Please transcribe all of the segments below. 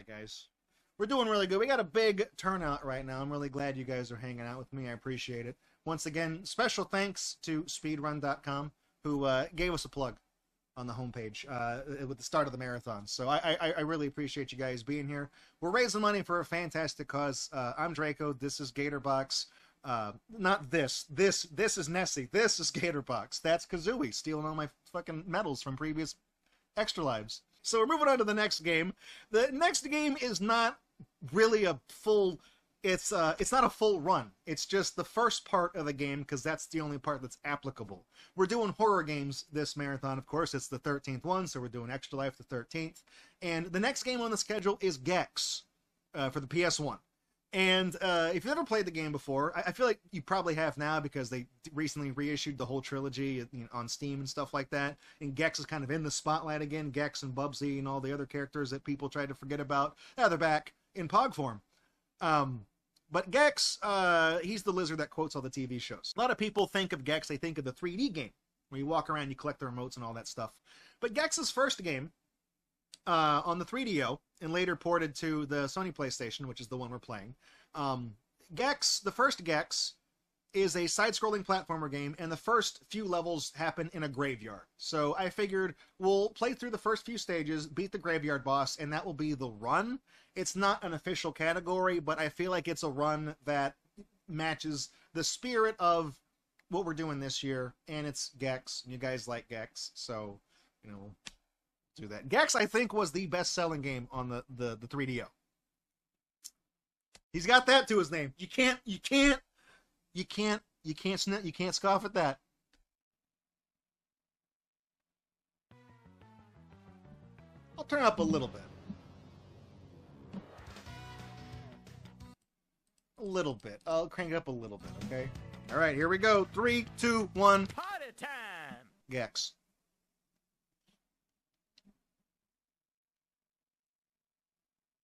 Alright, guys. We're doing really good. We got a big turnout right now. I'm really glad you guys are hanging out with me. I appreciate it. Once again, special thanks to speedrun.com, who gave us a plug on the homepage with the start of the marathon. So I really appreciate you guys being here. We're raising money for a fantastic cause. I'm Draco. This is Gatorbox. Not this. This is Nessie. This is Gatorbox. That's Kazooie stealing all my fucking medals from previous Extra Lives. So we're moving on to the next game. The next game is not really a full... It's not a full run. It's just the first part of the game because that's the only part that's applicable. We're doing horror games this marathon, of course. It's the 13th one, so we're doing Extra Life the 13th. And the next game on the schedule is Gex for the PS1. And if you've never played the game before, I feel like you probably have now because they recently reissued the whole trilogy on Steam and stuff like that. And Gex is kind of in the spotlight again. Gex and Bubsy and all the other characters that people tried to forget about. Yeah, they're back in Pog form. But Gex, he's the lizard that quotes all the TV shows. A lot of people think of Gex, they think of the 3D game, where you walk around, you collect the remotes and all that stuff. But Gex's first game, on the 3DO, and later ported to the Sony PlayStation, which is the one we're playing. Gex, the first Gex, is a side-scrolling platformer game, and the first few levels happen in a graveyard. So I figured we'll play through the first few stages, beat the graveyard boss, and that will be the run. It's not an official category, but I feel like it's a run that matches the spirit of what we're doing this year, and it's Gex. You guys like Gex, so, you know, do that. Gex, I think, was the best-selling game on the 3DO. He's got that to his name. You can't scoff at that. I'll turn it up a little bit. A little bit. I'll crank it up a little bit, okay? All right, here we go. 3, 2, 1. Party time! Gex.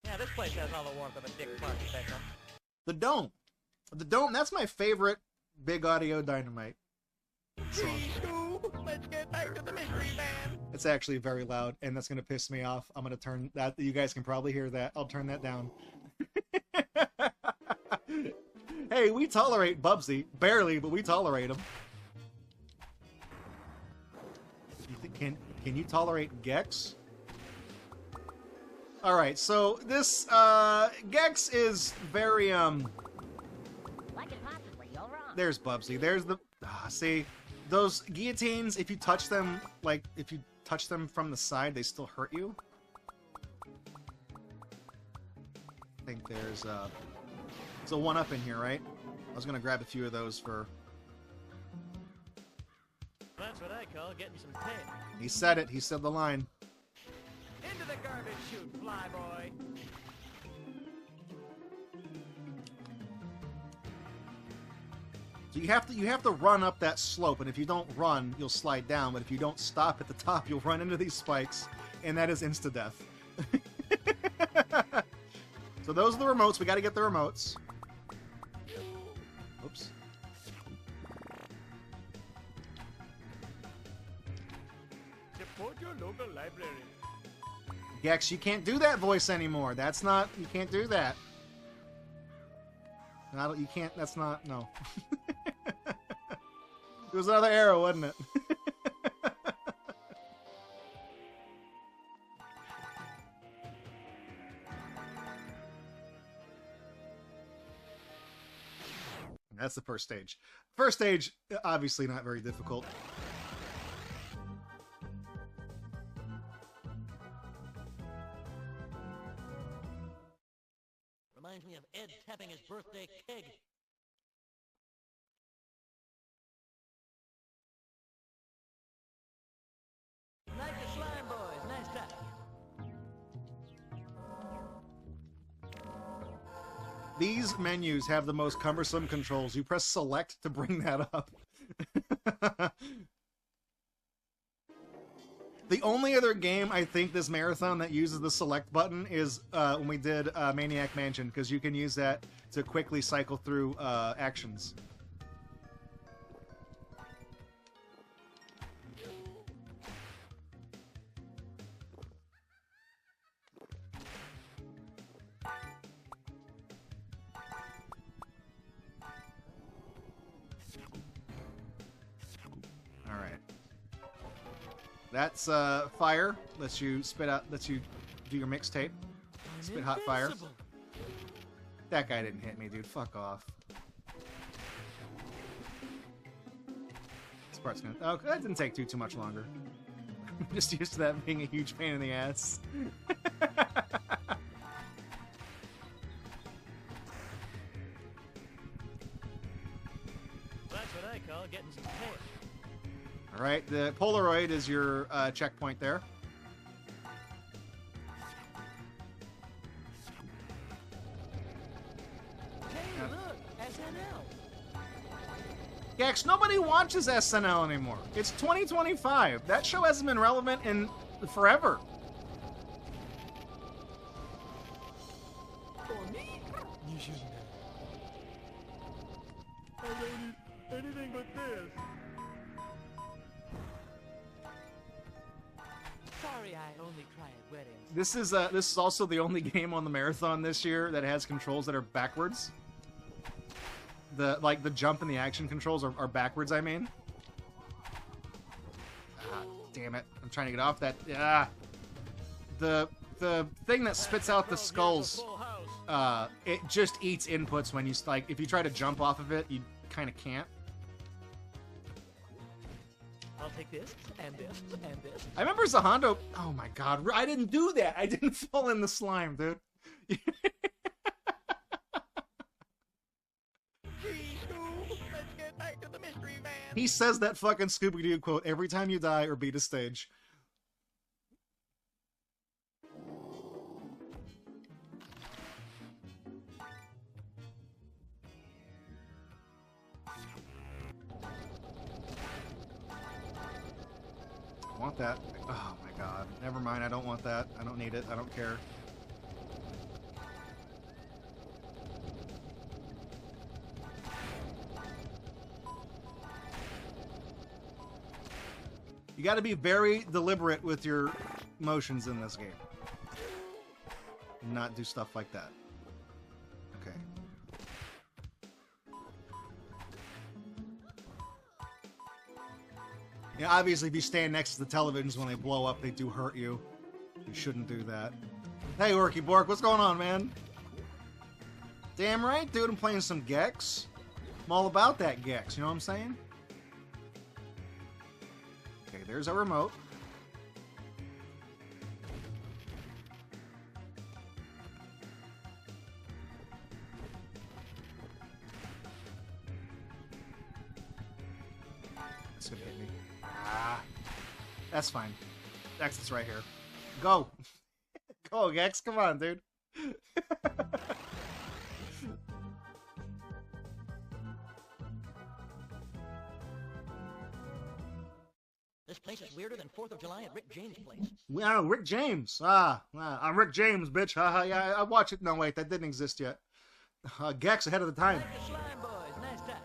Yeah, this place has all the warmth of a dick party special. The Dome. The Dome, that's my favorite Big Audio Dynamite song. Let's get back to the mystery van. It's actually very loud, and that's going to piss me off. I'm going to turn that. You guys can probably hear that. I'll turn that down. Hey, we tolerate Bubsy. Barely, but we tolerate him. Can you tolerate Gex? Alright, so this, Gex is very, There's Bubsy. There's the... see, those guillotines, if you touch them, like, if you touch them from the side, they still hurt you. I think there's a one-up in here, right? I was gonna grab a few of those for... That's what I call getting some pay. He said it. He said the line. Into the garbage chute, flyboy. So you have to run up that slope, and if you don't run, you'll slide down. But if you don't stop at the top, you'll run into these spikes, and that is insta-death. So those are the remotes. We got to get the remotes. Oops. Support your local library. Gex, you can't do that voice anymore. That's not... You can't do that. Not, you can't... That's not... No. It was another arrow, wasn't it? That's the first stage. First stage, obviously not very difficult. Reminds me of Ed tapping his birthday keg. Like the slime boys, nice touch. These menus have the most cumbersome controls. You press select to bring that up. The only other game I think this marathon that uses the select button is when we did Maniac Mansion, because you can use that to quickly cycle through actions. That's fire. Lets you spit out. Lets you do your mixtape. Spit hot fire. That guy didn't hit me, dude. Fuck off. This part's gonna. Oh, that didn't take too much longer. I'm just used to that being a huge pain in the ass. That's what I call getting some tail. All right, the Polaroid is your checkpoint there. Hey, look, SNL. Gex, nobody watches SNL anymore. It's 2025. That show hasn't been relevant in forever. For me? You shouldn't have. I don't eat anything but this. Sorry, I only cry at weddings. This is also the only game on the marathon this year that has controls that are backwards. The jump and the action controls are backwards, I mean. Ah, damn it. I'm trying to get off that. Ah. The thing that spits out the skulls, it just eats inputs when you, like, if you try to jump off of it, you kind of can't. I'll take this, and this, and this. I remember Zahondo. Oh my god, I didn't do that. I didn't fall in the slime, dude. Let's get back to the mystery van. He says that fucking Scooby-Doo quote every time you die or beat a stage. I want that. Oh my god. Never mind, I don't want that. I don't need it. I don't care. You gotta be very deliberate with your motions in this game. Not do stuff like that. Okay. Yeah, obviously if you stand next to the televisions when they blow up, they do hurt you. You shouldn't do that. Hey, Orky Bork, what's going on, man? Damn right, dude, I'm playing some Gex. I'm all about that Gex, you know what I'm saying? Okay, there's our remote. That's gonna hit me. Ah, that's fine. Exit's right here. Go! Go, Gex, come on, dude. This place is weirder than 4th of July at Rick James' place. Yeah, Rick James. I'm Rick James, bitch. Yeah, I watch it. No, wait, that didn't exist yet. Gex ahead of the time. Like the slime boys, nice touch.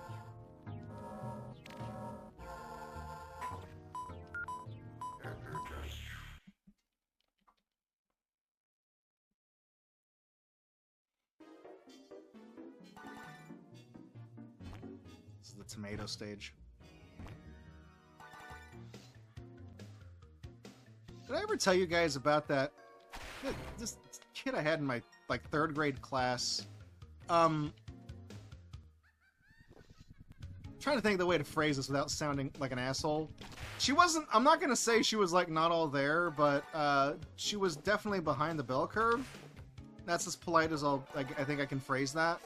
This is the tomato stage. Did I ever tell you guys about that? This kid I had in my, like, 3rd grade class. Trying to think of the way to phrase this without sounding like an asshole. She wasn't, I'm not gonna say she was, like, not all there, but, she was definitely behind the bell curve. That's as polite as I think I can phrase that.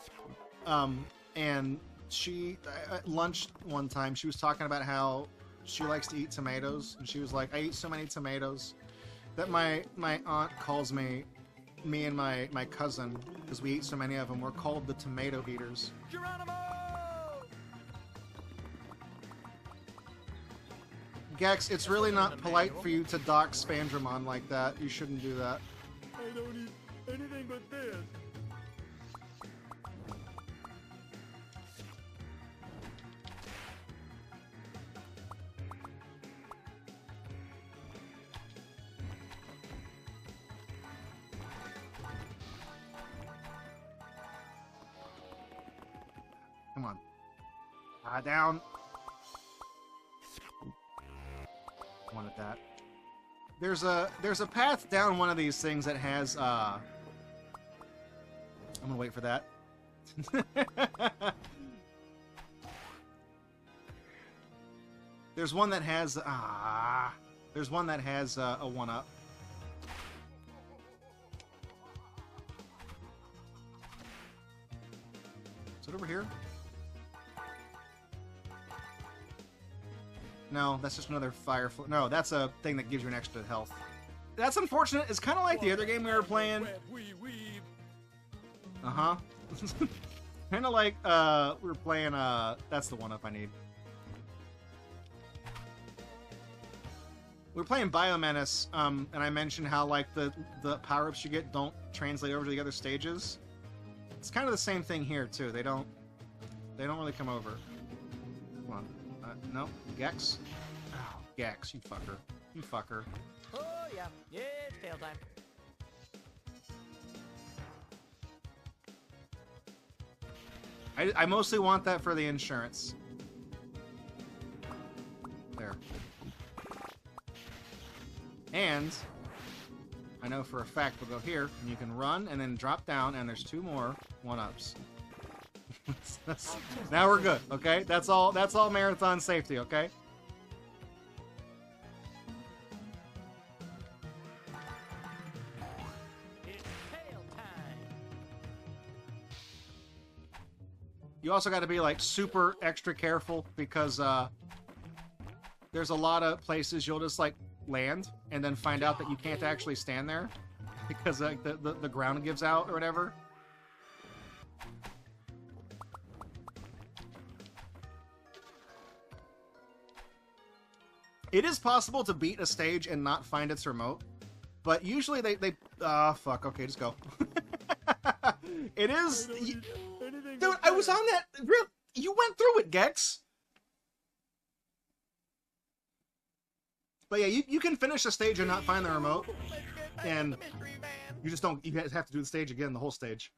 And she, at lunch one time, she was talking about how she likes to eat tomatoes, and she was like, I eat so many tomatoes that my aunt calls me and my cousin, because we eat so many of them, we're called the tomato eaters. Geronimo! Gex, it's really not polite for you to dock Spandramon like that. You shouldn't do that. I don't eat anything but this. Come on. Down. Wanted that. There's a path down one of these things that has I'm gonna wait for that. There's one that has there's one that has a 1-up. Is it over here? No, that's just another fire. No, that's a thing that gives you an extra health. That's unfortunate. It's kind of like the other game we were playing. Uh-huh. Kind of like we were playing. That's the 1-up I need. We were playing Biomenace, and I mentioned how like the power-ups you get don't translate over to the other stages. It's kind of the same thing here too. They don't really come over. Come on. No, Gex. Oh, Gex, you fucker. You fucker. Oh, yeah. Yeah, it's tail time. I mostly want that for the insurance. There. And I know for a fact we'll go here, and you can run and then drop down, and there's 2 more 1-ups. Now we're good, okay? That's all marathon safety, okay? It's tail time. You also got to be like super extra careful because there's a lot of places you'll just like land and then find out that you can't actually stand there because like the ground gives out or whatever. It is possible to beat a stage and not find its remote, but usually they fuck, okay, just go. It is... Dude, I was on that... You went through it, Gex! But yeah, you can finish a stage and not find the remote, and you just don't... You have to do the stage again, the whole stage.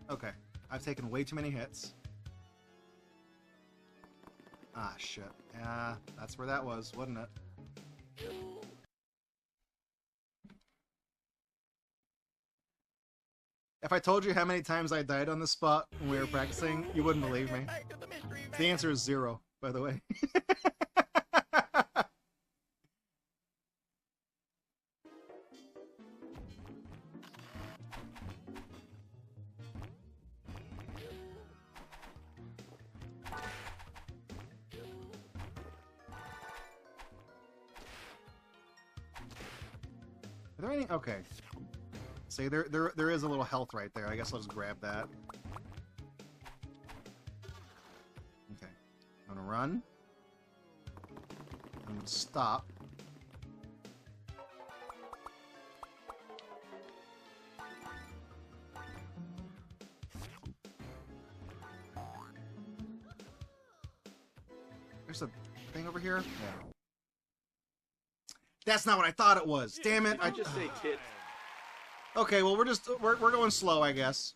Okay, I've taken way too many hits. Ah, shit. Yeah, that's where that was, wasn't it? If I told you how many times I died on this spot when we were practicing, you wouldn't believe me. The answer is 0, by the way. Are there any? Okay. See, there is a little health right there. I guess I'll just grab that. Okay. I'm gonna run. I'm gonna stop. There's a thing over here? Yeah. That's not what I thought it was. Damn it! I just say kid. Okay, well we're going slow, I guess.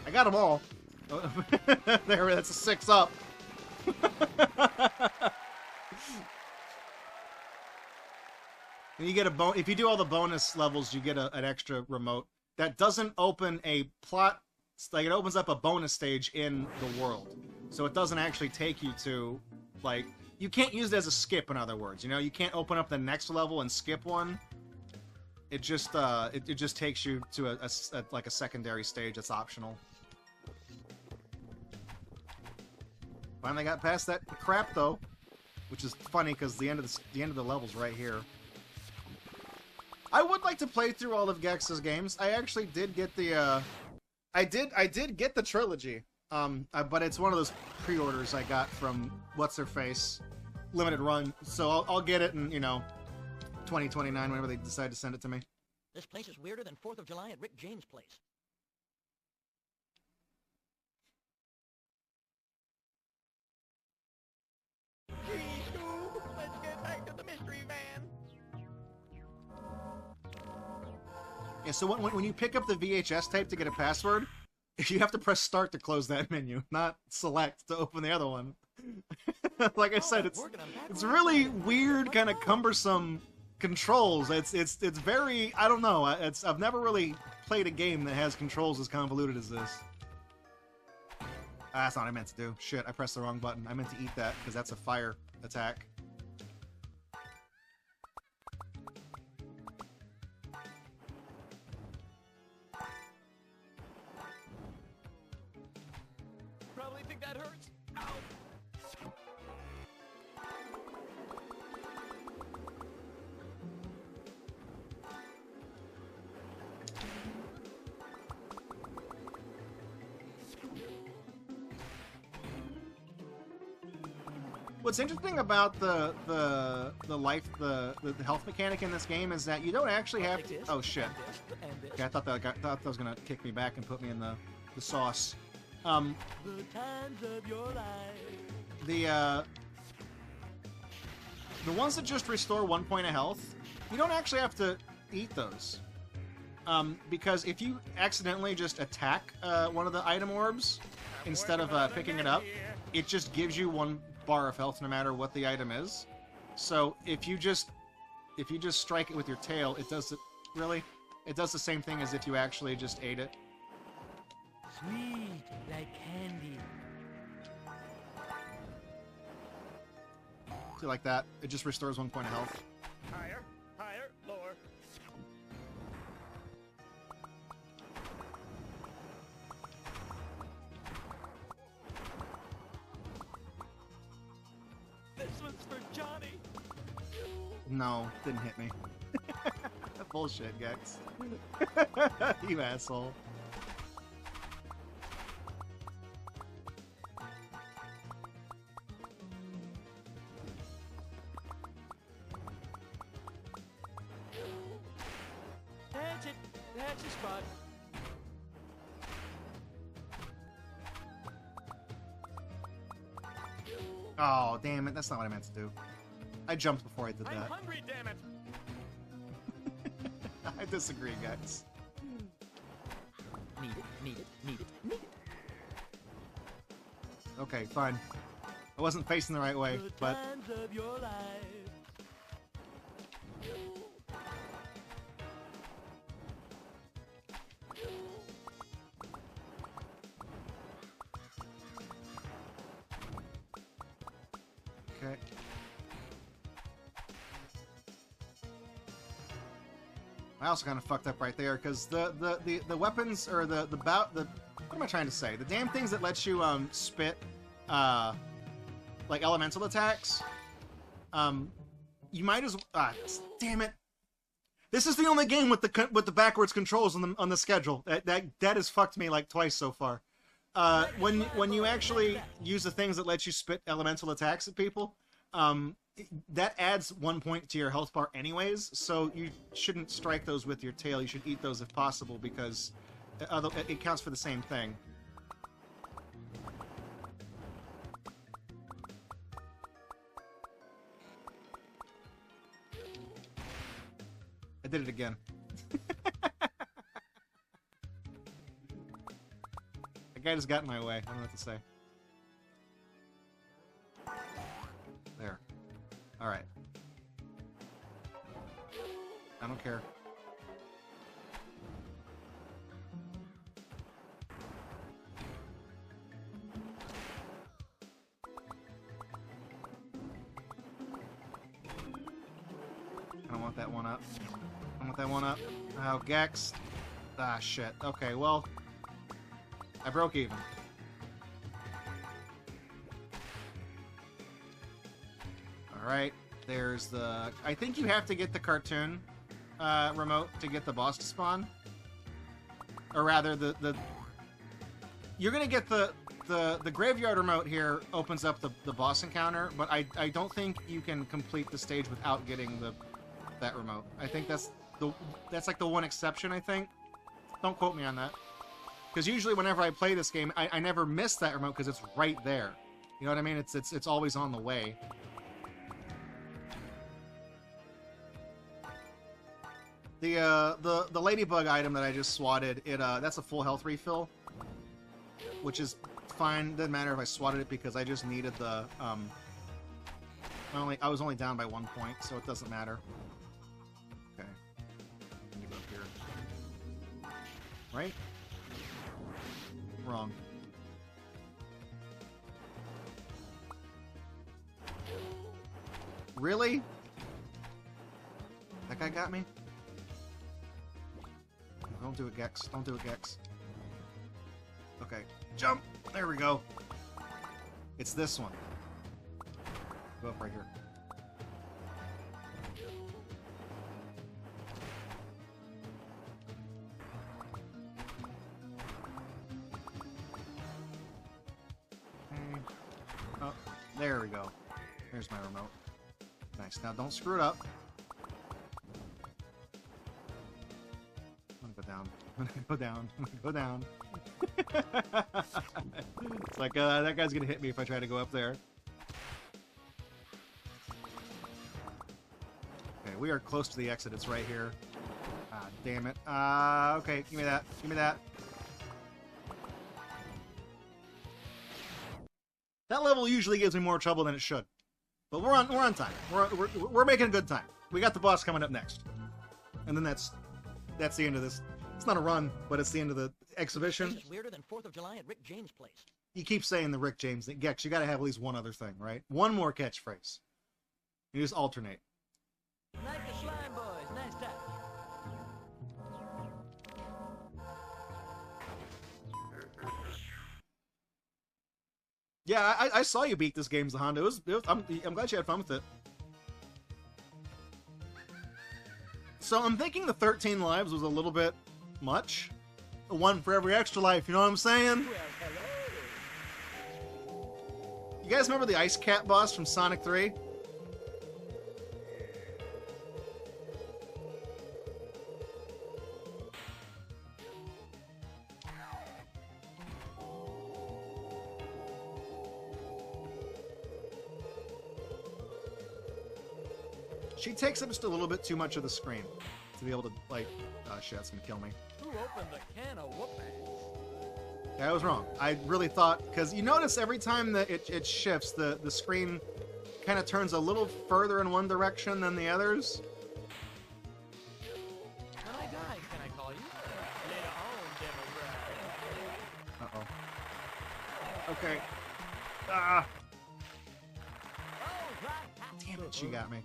I got them all. There, that's a 6 up. And you get a bonus. If you do all the bonus levels, you get an extra remote. That doesn't open a plot. Like, it opens up a bonus stage in the world. So it doesn't actually take you to, like... You can't use it as a skip, in other words. You know, you can't open up the next level and skip one. It just, it just takes you to like a secondary stage that's optional. Finally got past that crap though, which is funny because the end of the level's right here. I would like to play through all of Gex's games. I actually did get the I did get the trilogy. But it's one of those pre-orders I got from what's her face, limited run. So I'll get it in 2029 whenever they decide to send it to me. This place is weirder than 4th of July at Rick James' place. Gee, Scoob, let's get back to the mystery van. Yeah, so when you pick up the VHS tape to get a password, you have to press start to close that menu, not select to open the other one. Like I said, it's really weird, kind of cumbersome controls. It's very, I don't know. I've never really played a game that has controls as convoluted as this. That's not what I meant to do. Shit, I pressed the wrong button. I meant to eat that because that's a fire attack. Probably think that hurts. Ow. What's interesting about the health mechanic in this game is that you don't actually have to... Oh shit! Okay, I thought that was gonna kick me back and put me in the sauce. The times of your life. The ones that just restore 1 point of health, you don't actually have to eat those. Because if you accidentally just attack one of the item orbs instead of picking it up, it just gives you 1 bar of health no matter what the item is. So if you just strike it with your tail, it does the same thing as if you actually just ate it. Sweet like candy. See, like that, it just restores 1 point of health. Higher, higher, lower. This one's for Johnny. No, didn't hit me. Bullshit, Gex. You asshole. That's it. That's the spot. Oh, damn it. That's not what I meant to do. I jumped before I did I'm that. hungry, damn it. I disagree, guys. Need it, need it, need it, need it. Okay, fine. I wasn't facing the right way, The but... times of your life. Okay. I also kind of fucked up right there, because the weapons, or the what am I trying to say? The damn things that let you, spit, like elemental attacks, you might as damn it. This is the only game with the backwards controls on the schedule. That has fucked me like twice so far. When you actually use the things that let you spit elemental attacks at people, that adds 1 point to your health bar anyways, so you shouldn't strike those with your tail. You should eat those if possible, because it counts for the same thing. I did it again. That guy just got in my way. I don't know what to say. There. Alright. I don't care. I don't want that one up. I don't want that one up. Oh, Gex. Ah, shit. Okay, well... I broke even. Alright, there's the... I think you have to get the cartoon remote to get the boss to spawn. Or rather, the you're gonna get the graveyard remote here opens up the boss encounter, but I don't think you can complete the stage without getting that remote. I think that's like the one exception, I think. Don't quote me on that. Because usually whenever I play this game, I never miss that remote because it's right there. You know what I mean? It's always on the way. The ladybug item that I just swatted, that's a full health refill, which is fine. Doesn't matter if I swatted it because I just needed the I was only down by 1 point, so it doesn't matter. Okay, let me go up here. Right? Wrong. Really? That guy got me? Don't do it, Gex. Don't do it, Gex. Okay. Jump! There we go. It's this one. Go up right here. Okay. Oh, there we go. There's my remote. Nice. Now don't screw it up. I'm gonna go down. I'm gonna go down. It's like, that guy's gonna hit me if I try to go up there. Okay, we are close to the exit. It's right here. Ah, damn it. Okay, give me that. Give me that. That level usually gives me more trouble than it should. But we're on time. We're making a good time. We got the boss coming up next. And then that's the end of this. It's not a run, but it's the end of the exhibition. This is weirder than 4th of July at Rick James' place. You keep saying the Rick James thing. Gex, you gotta have at least one other thing, right? One more catchphrase. You just alternate. Like the slime boys, nice touch. Yeah, I saw you beat this game, Honda. I'm glad you had fun with it. So I'm thinking the 13 lives was a little bit much. One for every extra life, you know what I'm saying? Well, hello. You guys remember the Ice Cat boss from Sonic 3? She takes up just a little bit too much of the screen to be able to, like... Oh shit, that's gonna kill me. Who opened the can of whoop-ass? Yeah, I was wrong. I really thought... Because you notice every time that it shifts, the screen kind of turns a little further in one direction than the others. When I die, can I call you? Later on, Devil Bride. Uh-oh. Okay. Ah! All right. Damn it, she got me.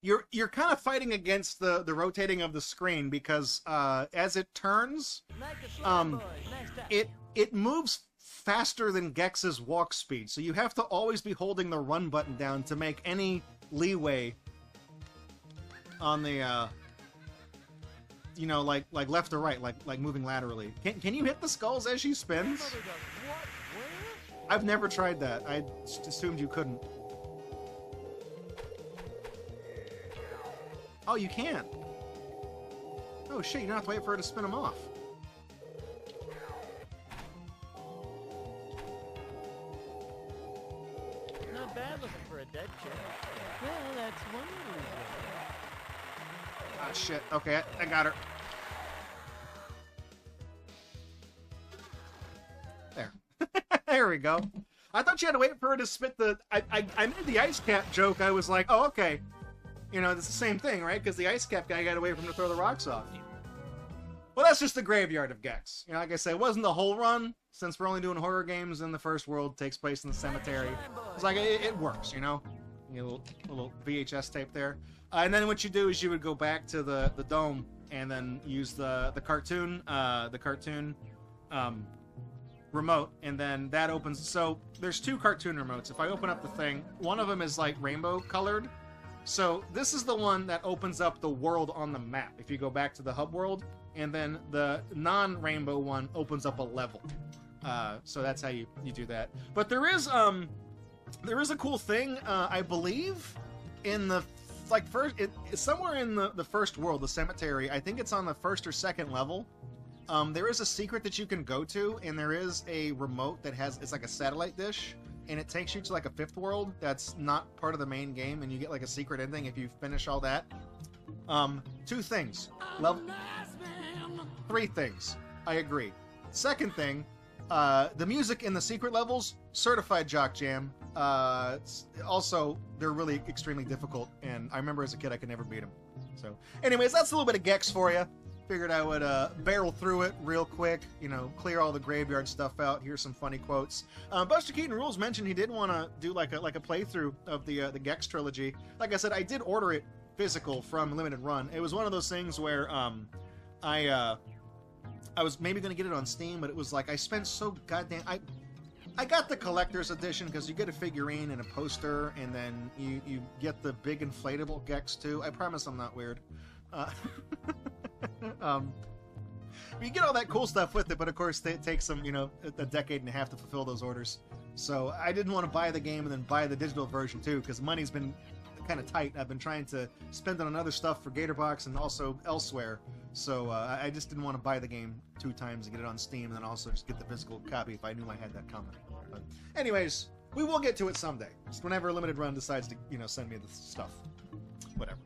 You're kind of fighting against the rotating of the screen because as it turns, Like the slime boys, nice touch. it moves faster than Gex's walk speed, so you have to always be holding the run button down to make any leeway on the you know, like left or right, like moving laterally. Can you hit the skulls as she spins? Mother does what? Where? I've never tried that. I just assumed you couldn't. Oh, you can. Oh shit, you don't have to wait for her to spin them off. Not bad looking for a dead chick. Well, that's one reason. Ah, shit. Okay, I got her. There. There we go. I thought you had to wait for her to spit the... I made the ice cap joke. I was like, oh, okay. You know, it's the same thing, right? Because the ice cap guy got to wait for him to throw the rocks off. Well, that's just the graveyard of Gex. You know, like I said, it wasn't the whole run, since we're only doing horror games and the first world takes place in the cemetery. It's like, it works, you know? You know, a little VHS tape there. And then what you do is you would go back to the dome and then use the cartoon remote, and then that opens. So there's two cartoon remotes. If I open up the thing, one of them is like rainbow colored. So this is the one that opens up the world on the map. If you go back to the hub world, and then the non-rainbow one opens up a level. So that's how you do that. But there is a cool thing, I believe, in the somewhere in the first world, the cemetery. I think it's on the first or second level. There is a secret that you can go to, and there is a remote that it's like a satellite dish, and it takes you to like a fifth world that's not part of the main game, and you get like a secret ending if you finish all that. Two things. Three things. I agree. Second thing, the music in the secret levels, certified jock jam. Also, they're really extremely difficult, and I remember as a kid I could never beat them. So, anyways, that's a little bit of Gex for you. Figured I would barrel through it real quick, you know, clear all the graveyard stuff out. Here's some funny quotes. Buster Keaton Rules mentioned he did want to do like a playthrough of the Gex trilogy. Like I said, I did order it physical from Limited Run. It was one of those things where I was maybe going to get it on Steam, but it was like I spent so goddamn... I got the collector's edition because you get a figurine and a poster, and then you get the big inflatable Gex too. I promise I'm not weird. You get all that cool stuff with it, but of course it takes them, you know, a decade and a half to fulfill those orders. So I didn't want to buy the game and then buy the digital version too, because money's been kind of tight. I've been trying to spend it on other stuff for Gatorbox and also elsewhere. So I just didn't want to buy the game 2 times and get it on Steam, and then also just get the physical copy if I knew I had that coming. But anyways, we will get to it someday. Just whenever Limited Run decides to, you know, send me the stuff. Whatever.